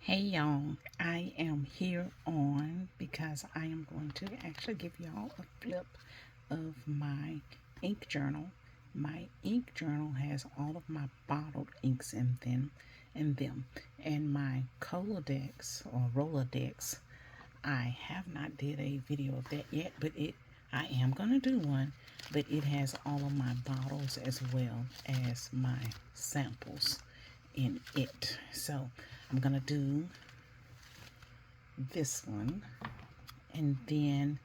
Hey y'all, I am here on because I am going to actually give y'all a flip of my ink journal. My ink journal has all of my bottled inks and my Colodex or Rolodex. I have not did a video of that yet, but I am gonna do one, but it has all of my bottles as well as my samples in it. So I'm gonna do this one, and then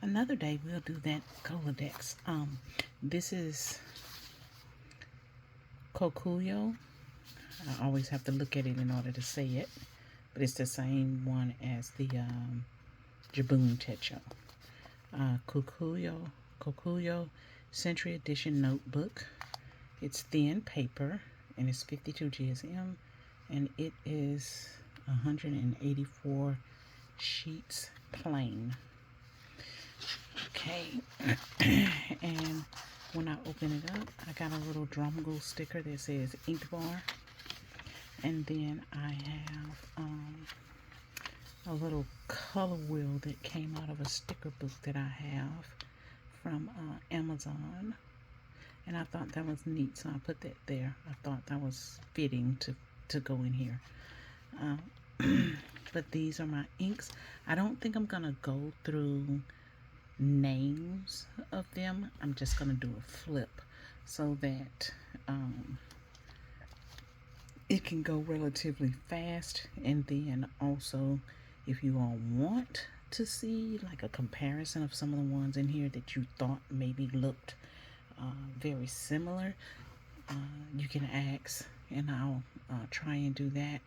another day we'll do that Colodex. This is Kokuyo. I always have to look at it in order to say it, but it's the same one as the Jabun Techo. Kokuyo Century Edition Notebook. It's thin paper and it's 52 GSM, and it is 184 sheets plain. Okay, and when I open it up, I got a little Drumgle sticker that says Ink Bar, and then I have a little color wheel that came out of a sticker book that I have from Amazon, and I thought that was neat, so I put that there. I thought that was fitting to go in here. But these are my inks. I don't think I'm gonna go through names of them. I'm just gonna do a flip so that it can go relatively fast, and then also if you all want to see like a comparison of some of the ones in here that you thought maybe looked very similar, you can ask and I'll try and do that.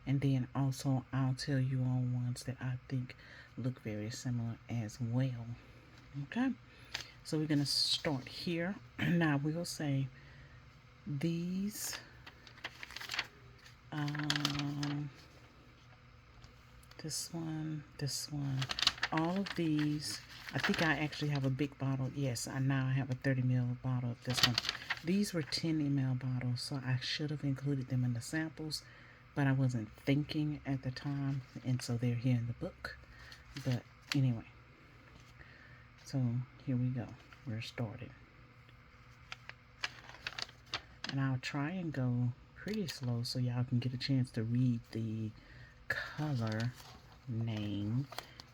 And then also I'll tell you all ones that I think look very similar as well. Okay, so we're gonna start here. Now I will say these this one, all of these, I think I actually have a big bottle. Yes, I now have a 30 ml bottle of this one. These were 10 ml bottles, so I should have included them in the samples, but I wasn't thinking at the time, and so they're here in the book. But anyway, so here we go. We're started. And I'll try and go pretty slow so y'all can get a chance to read the color name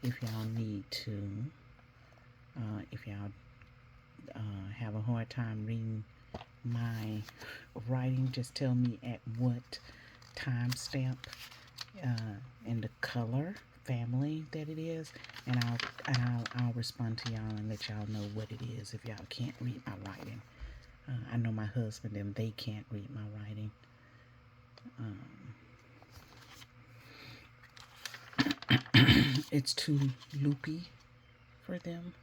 if y'all need to. If y'all have a hard time reading my writing, just tell me at what timestamp and the color family that it is, and I'll respond to y'all and let y'all know what it is if y'all can't read my writing. I know my husband and they can't read my writing. It's too loopy for them.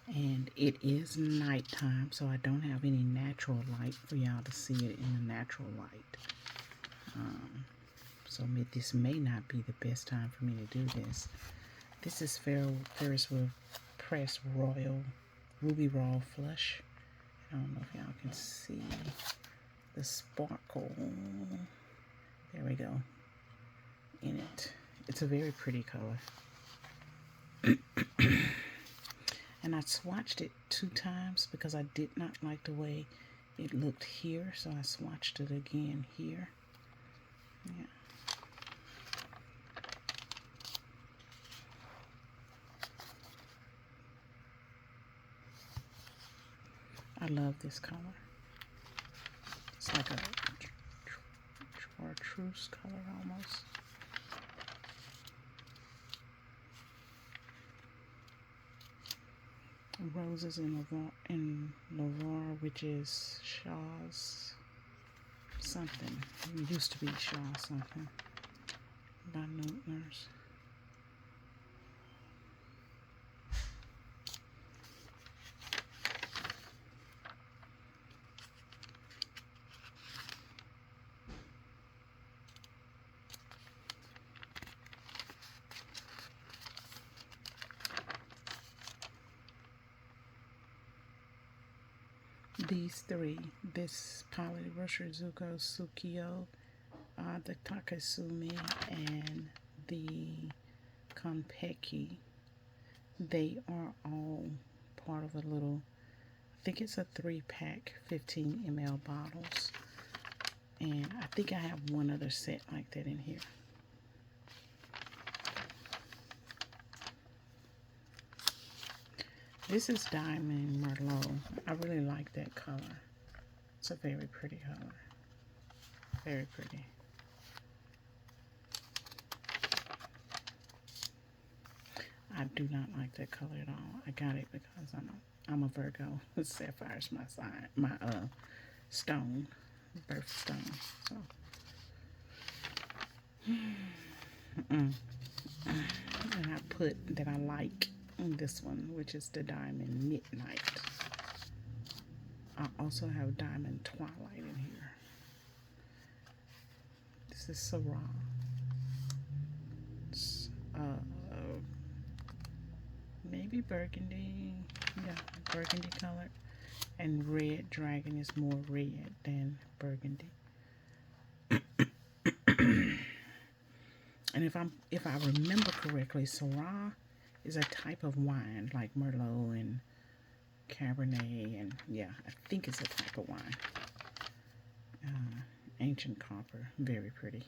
And it is nighttime, so I don't have any natural light for y'all to see it in the natural light. So this may not be the best time for me to do this. This is Ferris Wheel Press Royal Ruby Raw Flush. I don't know if y'all can see the sparkle. There we go. In it. It's a very pretty color. And I swatched it 2 times because I did not like the way it looked here, so I swatched it again here. Yeah. I love this color. It's like a chartreuse color almost. Roses in Lavar, which is Shaw's something. It used to be Shaw something by Newtoners. these three, this Poly Rusher Zuko Tsukio, the Takasumi, and the Konpeki, they are all part of a little, I think it's a 3-pack 15 ml bottles, and I think I have one other set like that in here. This is Diamond Merlot. I really like that color. It's a very pretty color. Very pretty. I do not like that color at all. I got it because I'm a Virgo. Sapphire's my sign, my stone, birthstone. So, and I put that I like this one, which is the Diamond Midnight. I also have Diamond Twilight in here. This is Syrah. It's, maybe burgundy. Yeah, burgundy colored. And Red Dragon is more red than burgundy. And if I remember correctly, Syrah is a type of wine like Merlot and Cabernet, and yeah, I think it's a type of wine. Ancient copper, very pretty.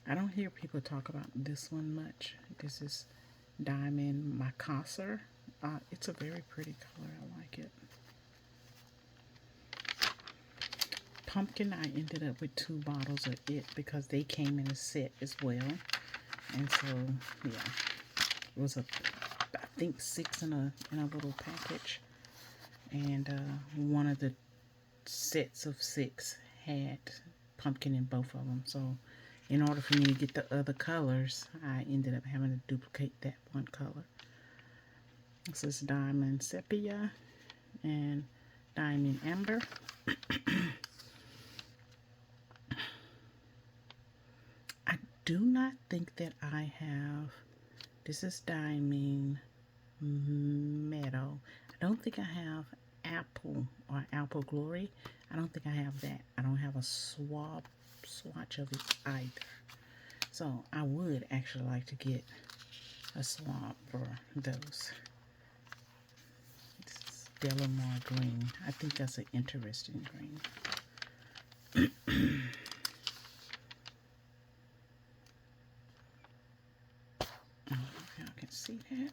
I don't hear people talk about this one much. This is Diamond Macassar. It's a very pretty color. I like it. Pumpkin, I ended up with 2 bottles of it because they came in a set as well. And so, yeah, it was I think 6 in a little package. And one of the sets of 6 had pumpkin in both of them. So in order for me to get the other colors, I ended up having to duplicate that one color. This is Diamond Sepia and Diamond Amber. I do not think that I have, this is Diamond Meadow. I don't think I have Apple or Apple Glory. I don't think I have that. I don't have a swatch of it either. So I would actually like to get a swab for those. This is Delamar Green. I think that's an interesting green. I don't know if y'all can see that.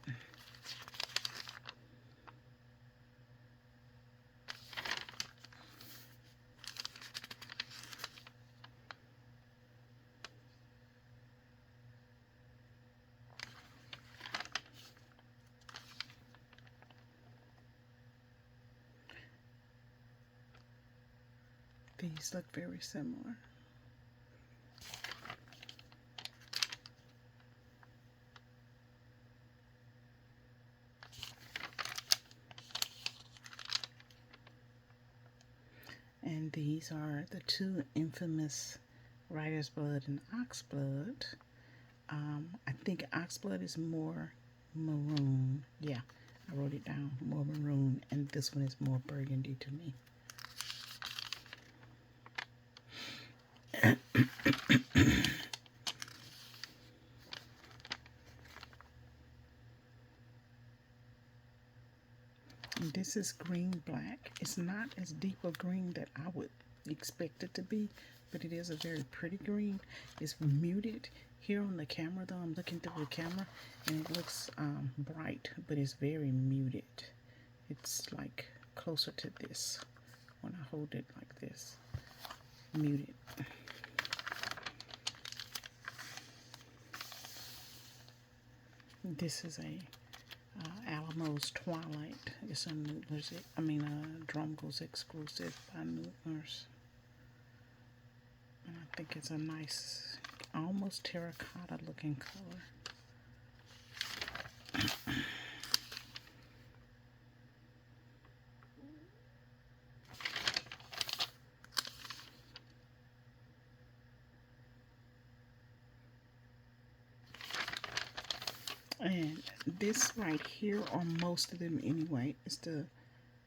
These look very similar. And these are the 2 infamous Writer's Blood and Oxblood. I think Oxblood is more maroon. Yeah, I wrote it down, more maroon, and this one is more burgundy to me. And this is green black. It's not as deep a green that I would expect it to be, but it is a very pretty green. It's muted here on the camera though. I'm looking through the camera and it looks bright, but it's very muted. It's like closer to this when I hold it like this. Muted. This is a Alamo's Twilight. It's a Noodler's, Drumgo's exclusive by Noodler's. And I think it's a nice, almost terracotta looking color. And this right here, or most of them anyway, is the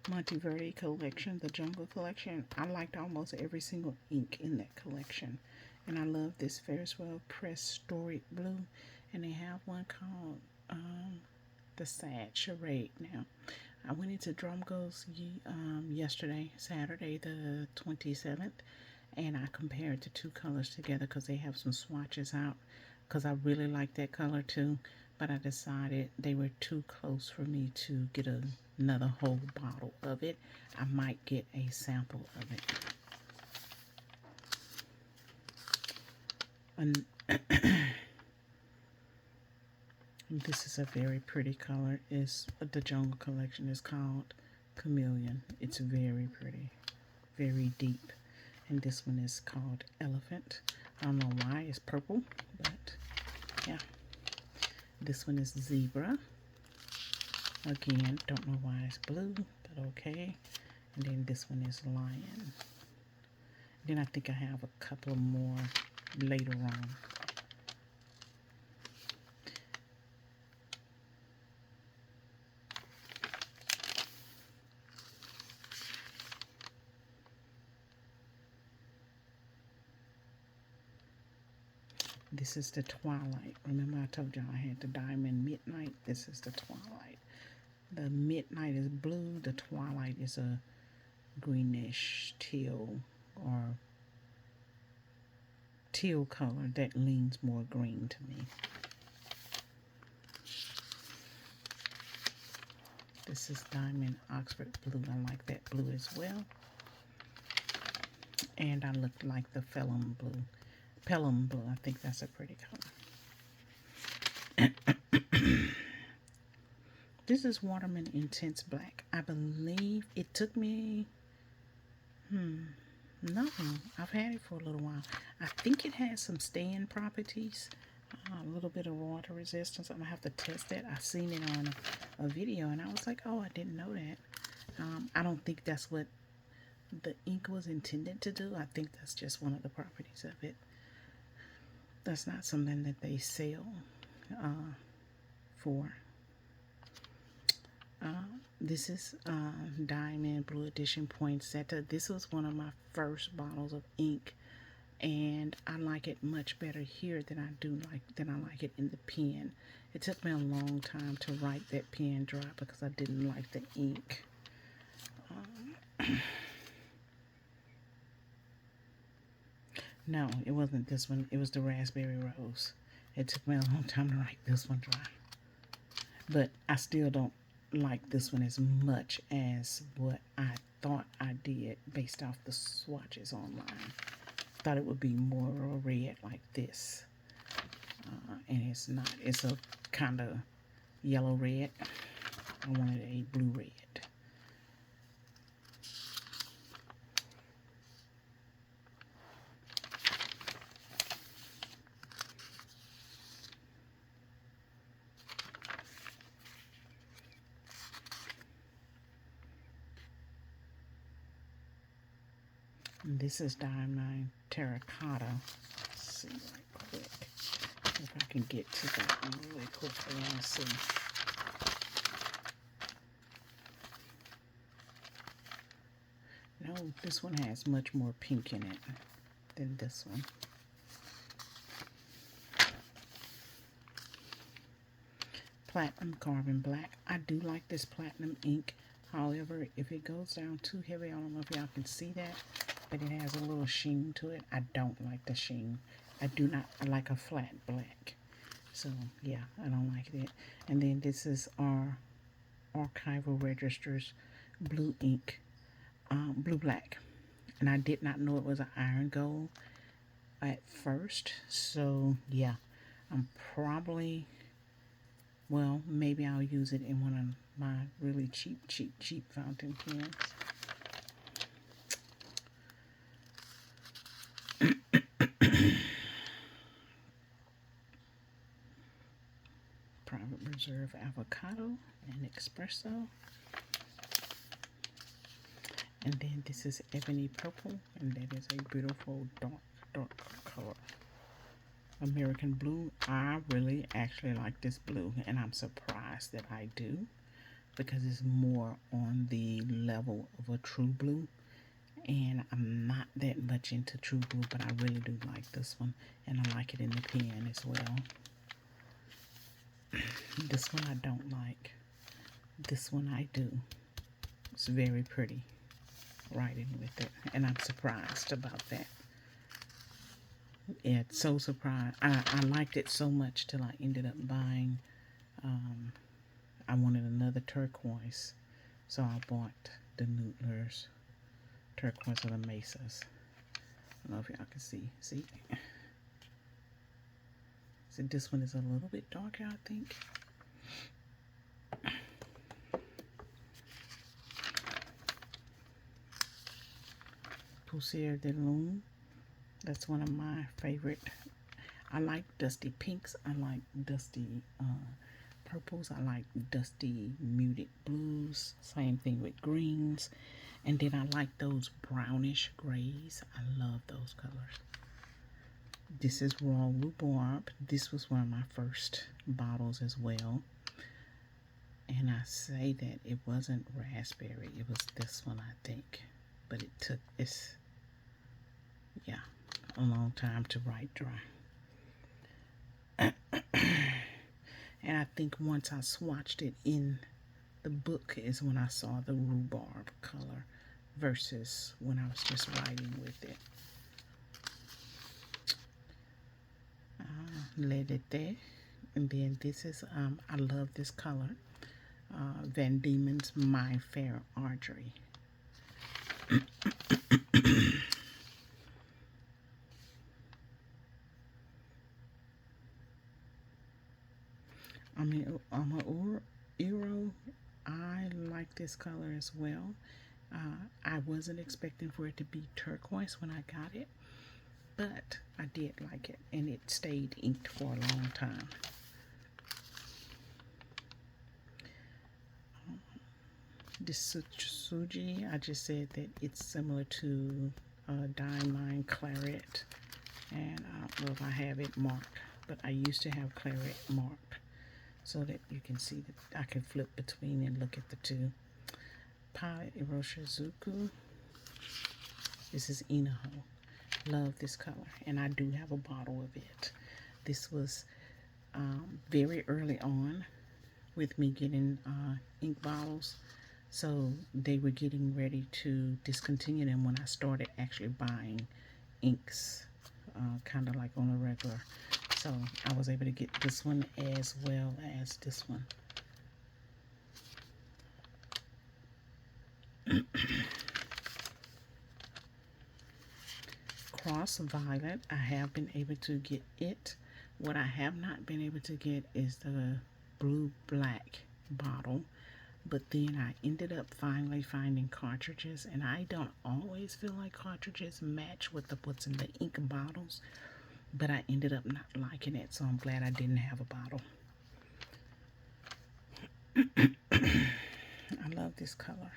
Monteverde collection, the Jungle collection. I liked almost every single ink in that collection. And I love this Ferris Wheel Press Storied Blue. And they have one called the Sad Charade. Now, I went into Drumgo's yesterday, Saturday the 27th, and I compared the two colors together because they have some swatches out because I really like that color too, but I decided they were too close for me to get another whole bottle of it. I might get a sample of it. And this is a very pretty color. It's the Jungle collection is called Chameleon. It's very pretty, very deep. And this one is called Elephant. I don't know why it's purple, but yeah. This one is Zebra. Again, don't know why it's blue, but okay. And then this one is Lion. Then I think I have a couple more later on. This is the Twilight. Remember I told y'all I had the Diamond Midnight? This is the Twilight. The Midnight is blue. The Twilight is a greenish teal or teal color that leans more green to me. This is Diamond Oxford Blue. I like that blue as well. And I look like the Pelham Blue. Pelham Blue, I think that's a pretty color. This is Waterman Intense Black. I believe it took me, no, I've had it for a little while. I think it has some staying properties, a little bit of water resistance. I'm gonna have to test that. I seen it on a video and I was like, oh, I didn't know that. I don't think that's what the ink was intended to do. I think that's just one of the properties of it. That's not something that they sell for. This is Diamond Blue Edition Poinsettia. This was one of my first bottles of ink, and I like it much better here than I like it in the pen. It took me a long time to write that pen dry because I didn't like the ink. No, it wasn't this one. It was the Raspberry Rose. It took me a long time to write this one dry. But I still don't like this one as much as what I thought I did based off the swatches online. Thought it would be more of a red like this. And it's not. It's a kind of yellow red. I wanted a blue red. And this is Diamond Terracotta. Let's see right quick if I can get to that one really quickly. Let's see. No, this one has much more pink in it than this one. Platinum Carbon Black. I do like this platinum ink. However, if it goes down too heavy, I don't know if y'all can see that, but it has a little sheen to it. I don't like the sheen. I like a flat black. So, yeah, I don't like it. And then this is our Archival Registers blue ink, blue black. And I did not know it was an iron gold at first. So, yeah, I'm probably, well, maybe I'll use it in one of my really cheap fountain pens. Private Reserve Avocado and Espresso. And then this is Ebony Purple, and that is a beautiful dark color. American blue. I really actually like this blue, and I'm surprised that I do, because it's more on the level of a true blue, and I'm not that much into true blue, but I really do like this one, and I like it in the pen as well. This one I don't like. This one I do. It's very pretty writing with it, and I'm surprised about that. Yeah, it's so surprised. I liked it so much till I ended up buying, I wanted another turquoise, so I bought the Nootler's turquoise of the Mesas. I don't know if y'all can see. See? So this one is a little bit darker, I think. Poussière de Lune. That's one of my favorite. I like dusty pinks. I like dusty purples. I like dusty muted blues. Same thing with greens. And then I like those brownish grays. I love those colors. This is Raw Rhubarb. This was one of my first bottles as well. And I say that it wasn't raspberry. It was this one, I think. But it took, yeah, a long time to write dry. And I think once I swatched it in the book is when I saw the rhubarb color versus when I was just writing with it. Let it there. And then this is, I love this color. Van Diemen's My Fair Archery. I'm a Euro. I like this color as well. I wasn't expecting for it to be turquoise when I got it, but I did like it, and it stayed inked for a long time. This Suji, I just said that it's similar to Dime Line Claret, and I don't know if I have it marked, but I used to have Claret marked so that you can see that I can flip between and look at the two. Pai Iroshizuku. This is Inaho. Love this color, and I do have a bottle of it. This was very early on with me getting ink bottles, so they were getting ready to discontinue them when I started actually buying inks, kind of like on a regular. So I was able to get this one as well as this one. Cross Violet, I have been able to get it. What I have not been able to get is the blue black bottle, but then I ended up finally finding cartridges, and I don't always feel like cartridges match with what's in the ink bottles, but I ended up not liking it, so I'm glad I didn't have a bottle. I love this color.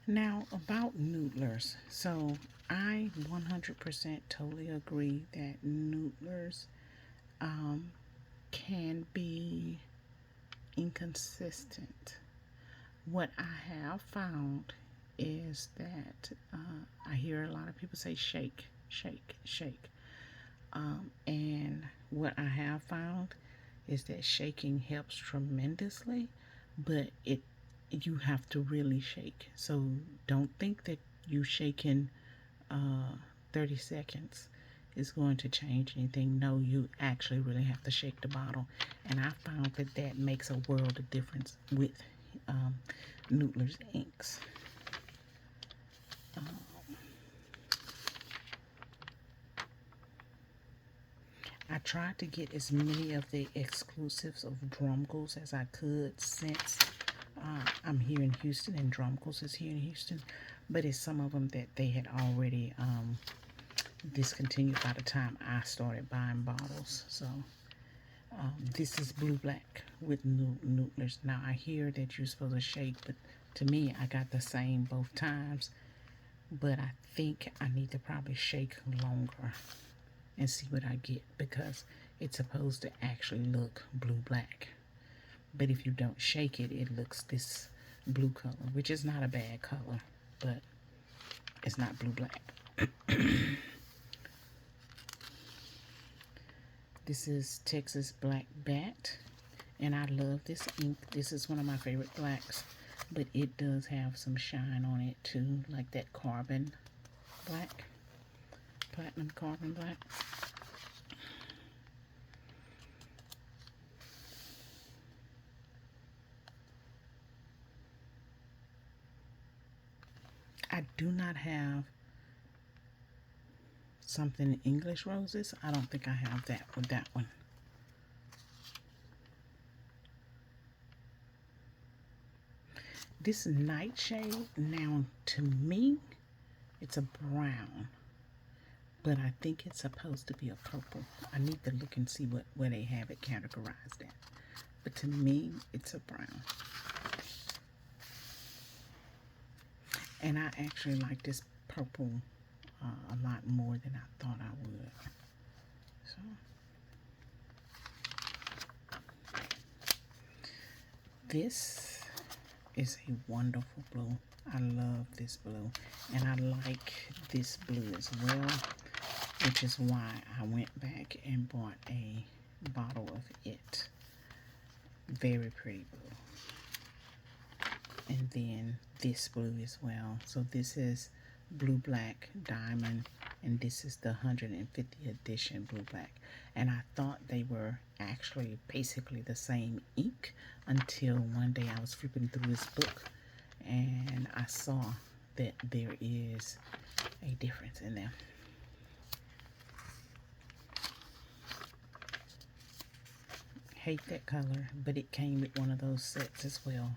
Now about Noodlers. So I 100% totally agree that Noodlers can be inconsistent. What I have found is that I hear a lot of people say shake, shake, shake. And what I have found is that shaking helps tremendously, but you have to really shake. So don't think that you shaking 30 seconds is going to change anything. No, you actually really have to shake the bottle, and I found that that makes a world of difference with Noodler's inks. I tried to get as many of the exclusives of Drumcles as I could, since I'm here in Houston and Drumcles is here in Houston, but it's some of them that they had already discontinued by the time I started buying bottles. So this is blue black with Noodlers. Now I hear that you're supposed to shake, but to me I got the same both times, but I think I need to probably shake longer and see what I get, because it's supposed to actually look blue-black. But if you don't shake it, it looks this blue color, which is not a bad color, but it's not blue-black. This is Texas Black Bat, and I love this ink. This is one of my favorite blacks, but it does have some shine on it too, like that carbon black, platinum carbon black. I do not have something English roses. I don't think I have that with that one. This nightshade, now to me, it's a brown, but I think it's supposed to be a purple. I need to look and see where they have it categorized at. But to me, it's a brown. And I actually like this purple a lot more than I thought I would. So this is a wonderful blue. I love this blue, and I like this blue as well, which is why I went back and bought a bottle of it. Very pretty blue. And then this blue as well. So this is blue black diamond, and this is the 150 edition blue black. And I thought they were actually basically the same ink until one day I was flipping through this book and I saw that there is a difference in them. Hate that color, but it came with one of those sets as well.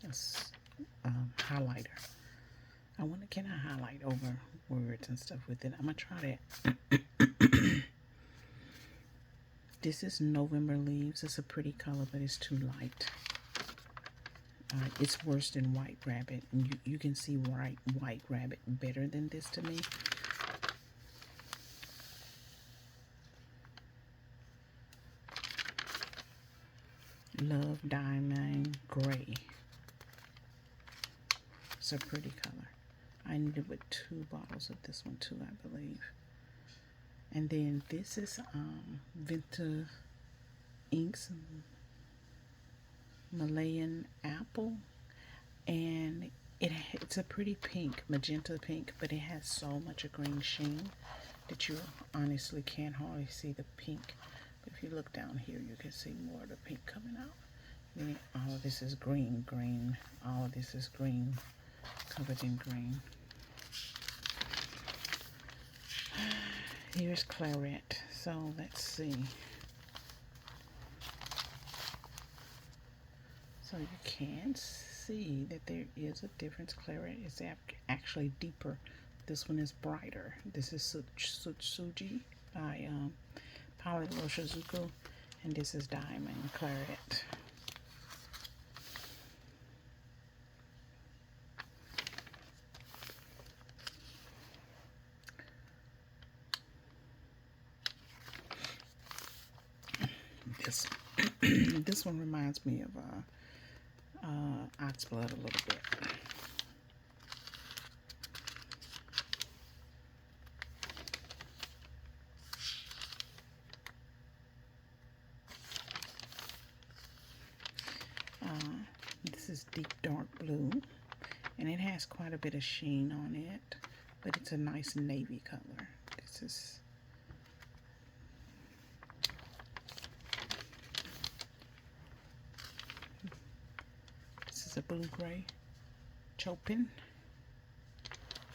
It's highlighter. I wonder, can I highlight over words and stuff with it? I'm gonna try that. This is November Leaves. It's a pretty color, but it's too light. It's worse than White Rabbit, and you can see White Rabbit better than this to me. Love Diamond Gray. It's a pretty color. I needed with 2 bottles of this one too, I believe. And then this is Venta Inks Malayan Apple, and it's a pretty pink, magenta pink, but it has so much a green sheen that you honestly can't hardly see the pink. But if you look down here, you can see more of the pink coming out. Then all of this is green. All of this is green, covered in green. Here's Claret. So let's see. So you can see that there is a difference. Claret is actually deeper. This one is brighter. This is Sutsuji by Pali Roshizuku, and this is Diamond Claret. This one reminds me of Oxblood a little bit. This is Deep Dark Blue, and it has quite a bit of sheen on it, but it's a nice navy color. This is a blue-gray Chopin.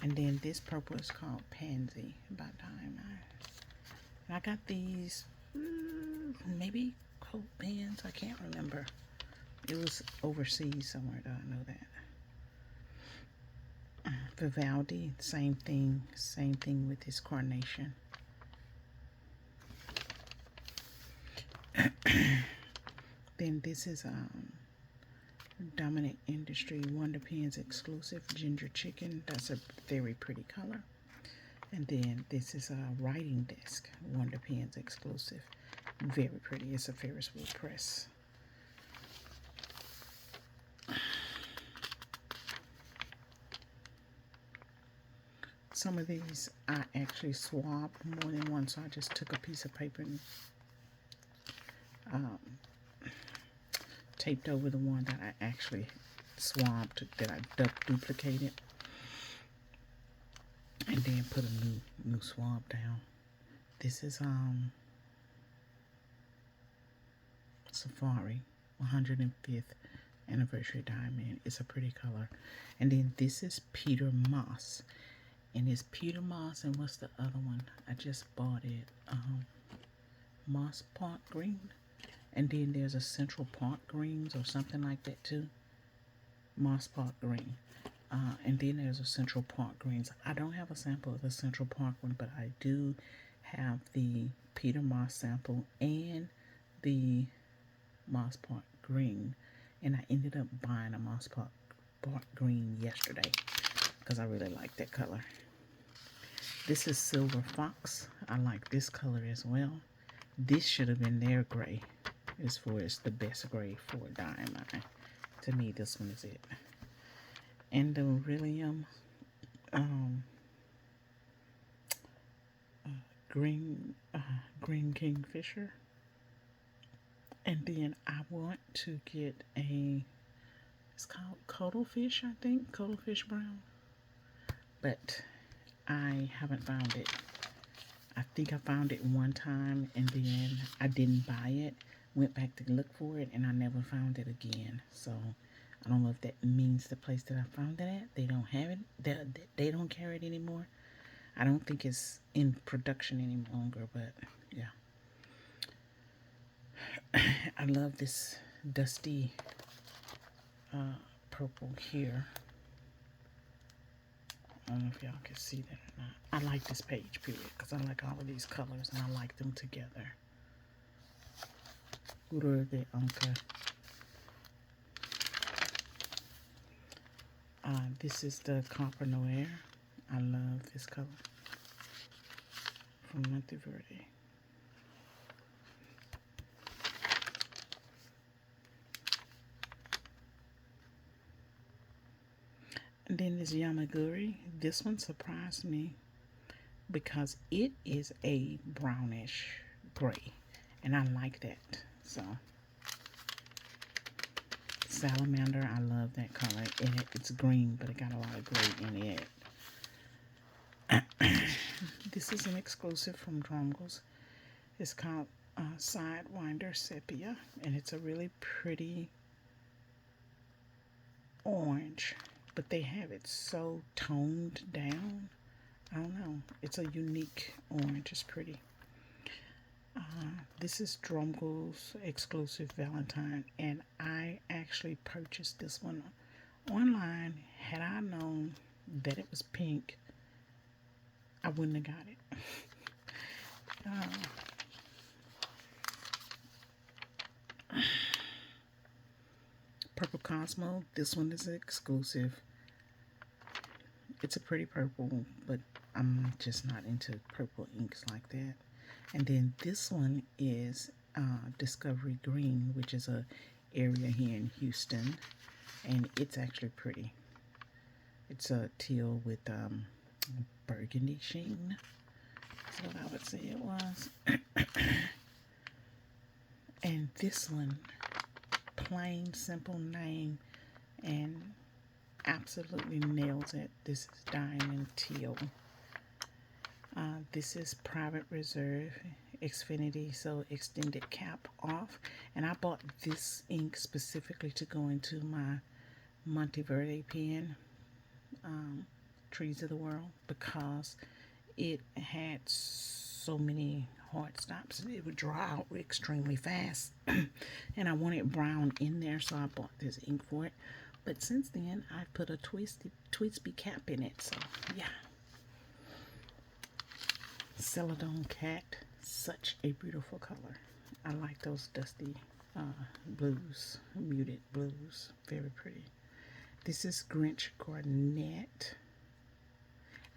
And then this purple is called Pansy by Diamond. And I got these, maybe coat pens, I can't remember. It was overseas somewhere, though, I know that. Vivaldi, same thing with his Carnation. Then this is Dominant Industry Wonder Pens exclusive Ginger Chicken. That's a very pretty color. And then this is a writing desk Wonder Pens exclusive. Very pretty. It's a Ferris wheel press. Some of these I actually swabbed more than one, so I just took a piece of paper and taped over the one that I actually swabbed, that I duplicated, and then put a new swab down. This is Safari 105th anniversary diamond. It's a pretty color. And then this is Peter Moss, and it's Peter Moss, and what's the other one? I just bought it. Moss Park Green. And then there's a Central Park Greens or something like that too. Moss Park Green. And then there's a Central Park Greens. I don't have a sample of the Central Park one, but I do have the Peter Moss sample and the Moss Park Green. And I ended up buying a Moss Park Green yesterday because I really like that color. This is Silver Fox. I like this color as well. This should have been their gray. It's the best gray for a diamond. To me, this one is it. And the Beryllium green Kingfisher. And then I want to get it's called Cuttlefish, I think. Cuttlefish Brown. But I haven't found it. I think I found it one time and then I didn't buy it. Went back to look for it and I never found it again. So I don't know if that means the place that I found it at, they don't have it. They don't carry it anymore. I don't think it's in production any longer, but yeah. I love this dusty purple here. I don't know if y'all can see that or not. I like this page period because I like all of these colors and I like them together. Guru de Anka. This is the Copper Noir. I love this color from Monteverde. And then this Yamaguri. This one surprised me because it is a brownish gray, and I like that. So Salamander, I love that color. It's green, but it got a lot of gray in it. This is an exclusive from Drumgles. It's called Sidewinder Sepia, and it's a really pretty orange, but they have it so toned down. I don't know. It's a unique orange. It's pretty. This is Drumgles exclusive Valentine, and I actually purchased this one online. Had I known that it was pink, I wouldn't have got it. Purple Cosmo. This one is exclusive. It's a pretty purple, but I'm just not into purple inks like that. And then this one is Discovery Green, which is a area here in Houston, and it's actually pretty. It's a teal with burgundy sheen. That's what I would say it was. And this one, plain simple name, and absolutely nails it. This is Diamond Teal. This is Private Reserve Xfinity, so extended cap off. And I bought this ink specifically to go into my Monteverde pen, Trees of the World, because it had so many hard stops. It would dry out extremely fast. And I wanted brown in there, so I bought this ink for it. But since then, I put a Twisby cap in it, so yeah. Celadon Cat, such a beautiful color. I like those dusty blues, muted blues. Very pretty. This is Grinch Garnett.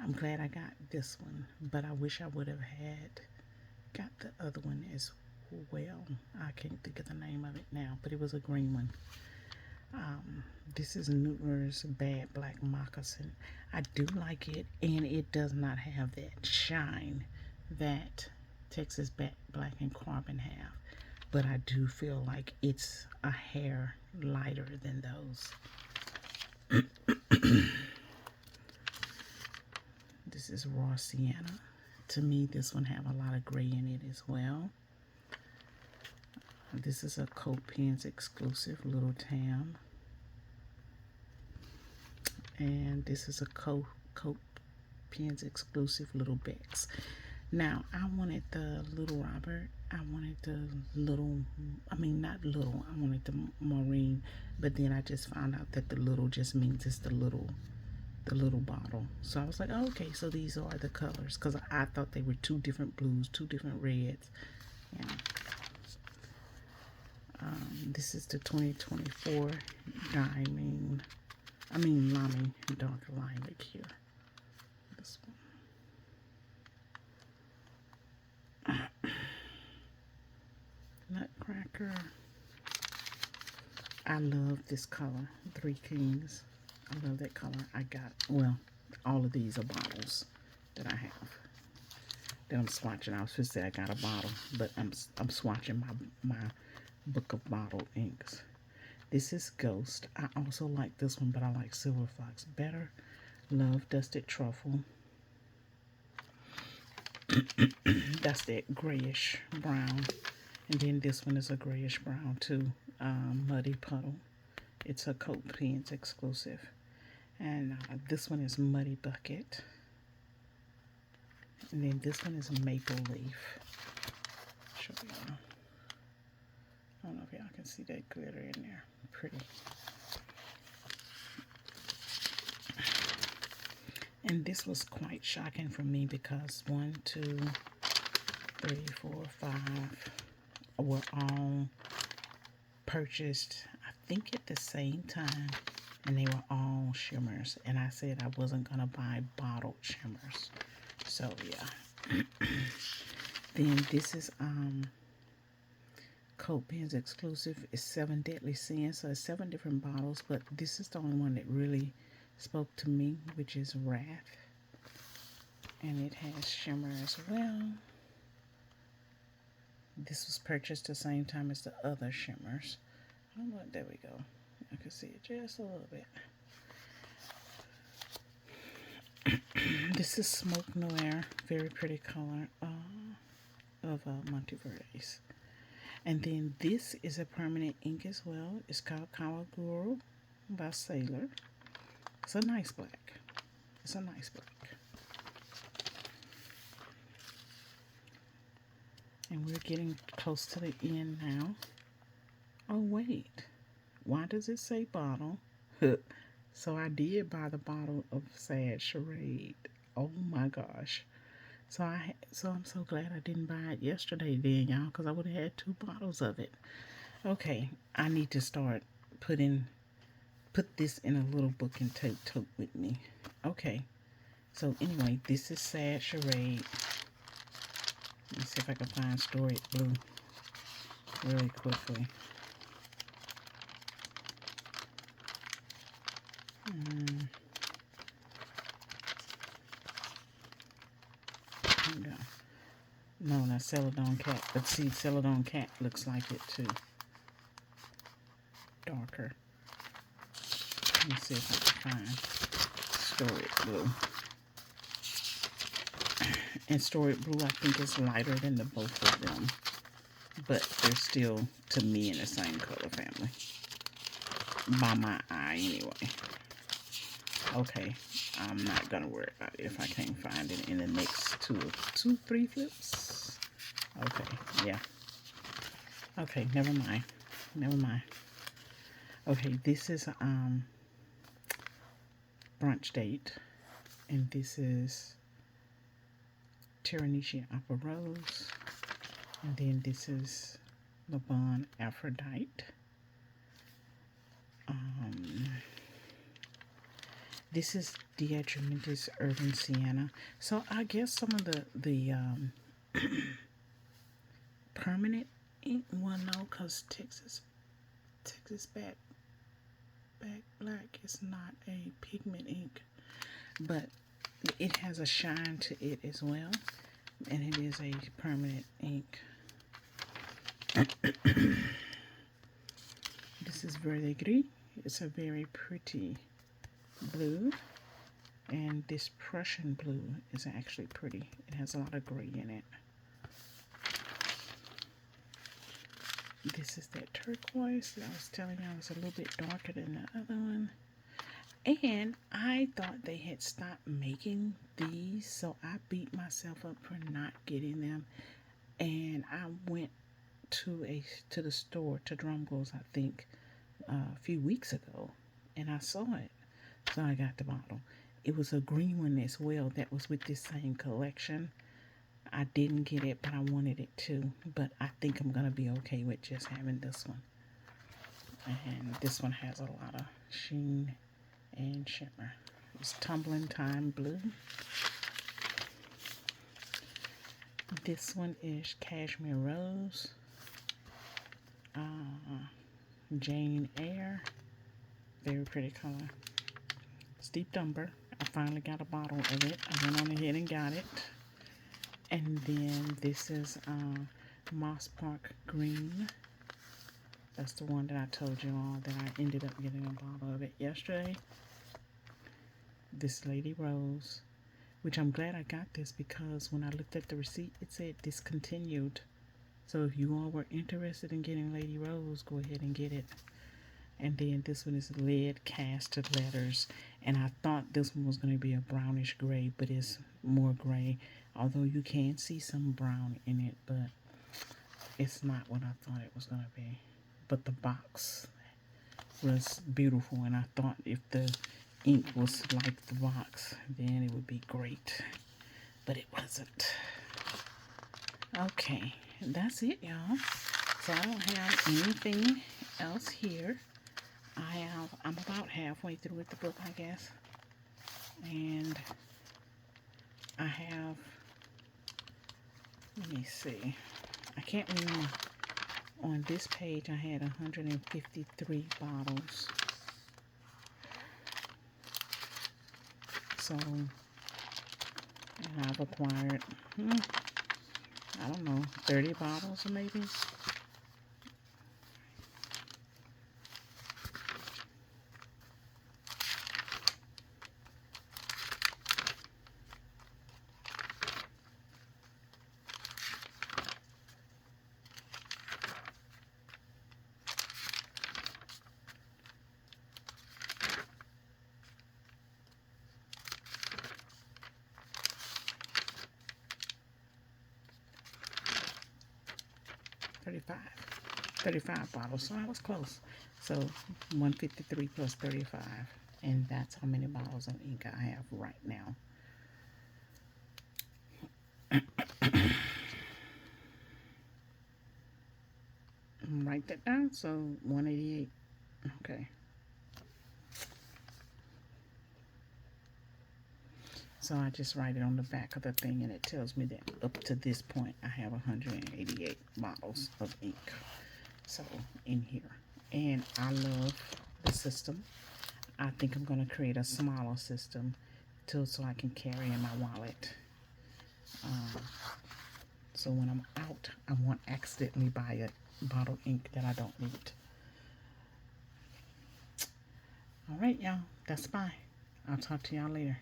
I'm glad I got this one, but I wish I would have got the other one as well. I can't think of the name of it now, but it was a green one. This is Nootler's Bad Black Moccasin. I do like it, and it does not have that shine that Texas Black and Carbon have, but I do feel like it's a hair lighter than those. This is Raw Sienna. To me, this one have a lot of gray in it as well. This is a Coat Pens exclusive Little Tam. And this is a Coat Pens exclusive Little Becks. Now, I wanted the Little Robert. I wanted the little, I mean, not little. I wanted the Maureen. But then I just found out that the little just means it's the little bottle. So I was like, oh, okay, so these are the colors. Because I thought they were two different blues, two different reds. Yeah. This is the 2024 Diamond. Lamy Dark Lilac here. This one. Nutcracker. I love this color. Three Kings. I love that color. I got, well, all of these are bottles that I have. That I'm swatching. I was supposed to say I got a bottle, but I'm swatching my book of bottled inks. This is Ghost. I also like this one, but I like Silver Fox better. Love Dusted Truffle. That's that grayish brown. And then this one is a grayish brown too. Muddy Puddle. It's a Coat Pens exclusive. And this one is Muddy Bucket. And then this one is Maple Leaf. Show y'all. I don't know if y'all can see that glitter in there. Pretty. And this was quite shocking for me because 1, 2, 3, 4, 5 were all purchased, I think, at the same time. And they were all shimmers. And I said I wasn't going to buy bottled shimmers. So, yeah. Then this is Coat Pens exclusive. It's 7 Deadly Sins. So it's 7 different bottles. But this is the only one that really spoke to me, which is Wrath. And it has shimmer as well. This was purchased the same time as the other shimmers. Oh, look, there we go. I can see it just a little bit. This is Smoke Noir. Very pretty color of Monteverdes. And then this is a permanent ink as well. It's called Kawaguru by Sailor. It's a nice black. It's a nice black. And we're getting close to the end now. Oh, wait. Why does it say bottle? So I did buy the bottle of Sad Charade. Oh my gosh. So I'm so glad I didn't buy it yesterday then, y'all, because I would have had 2 bottles of it. Okay, I need to start put this in a little book and take tote with me. Okay. So anyway, this is Sad Charade. Let me see if I can find Storied Blue really quickly. No, not Celadon Cat. But see, Celadon Cat looks like it too. Darker. Let me see if I can find Storied Blue. And Storied Blue, I think, is lighter than the both of them. But they're still, to me, in the same color family. By my eye, anyway. Okay, I'm not gonna worry about it if I can't find it in the next 3 flips. Okay, yeah. Okay, never mind. Never mind. Okay, this is Brunch Date, and this is Tyrannicia Opera Rose, and then this is Le Bon Aphrodite. This is Diatramentis Urban Sienna. So I guess some of the permanent ink, well, no, because Texas back black is not a pigment ink, but it has a shine to it as well, and it is a permanent ink. This is Verde Gris. It's a very pretty blue, and this Prussian blue is actually pretty. It has a lot of gray in it. This is that turquoise that I was telling you I was a little bit darker than the other one. And I thought they had stopped making these, so I beat myself up for not getting them. And I went to the store, to Drumgoo's, I think, a few weeks ago, and I saw it. So I got the bottle. It was a green one as well that was with this same collection. I didn't get it, but I wanted it too. But I think I'm going to be okay with just having this one. And this one has a lot of sheen and shimmer. It's Tumbling Time Blue. This one is Cashmere Rose. Jane Eyre. Very pretty color. Steeped Umber. I finally got a bottle of it. I went on ahead and got it. And then this is Moss Park Green. That's the one that I told you all that I ended up getting a bottle of it yesterday. This Lady Rose, which I'm glad I got this because when I looked at the receipt, it said discontinued. So if you all were interested in getting Lady Rose, go ahead and get it. And then this one is Lead Casted Letters. And I thought this one was going to be a brownish gray, but it's more gray. Although you can see some brown in it, but it's not what I thought it was going to be. But the box was beautiful, and I thought if the ink was like the box, then it would be great. But it wasn't. Okay, that's it, y'all. So I don't have anything else here. I'm about halfway through with the book, I guess. And I have, let me see, I can't remember. On this page, I had 153 bottles. So, and I've acquired, I don't know, 30 bottles maybe. Thirty-five bottles, so I was close. So 153 plus 35, and that's how many bottles of ink I have right now. Write that down. So 188. Okay. So I just write it on the back of the thing, and it tells me that up to this point I have 188 bottles of ink. So in here, and I love the system. I think I'm going to create a smaller system so I can carry in my wallet. So when I'm out, I won't accidentally buy a bottle of ink that I don't need. All right, y'all. That's bye. I'll talk to y'all later.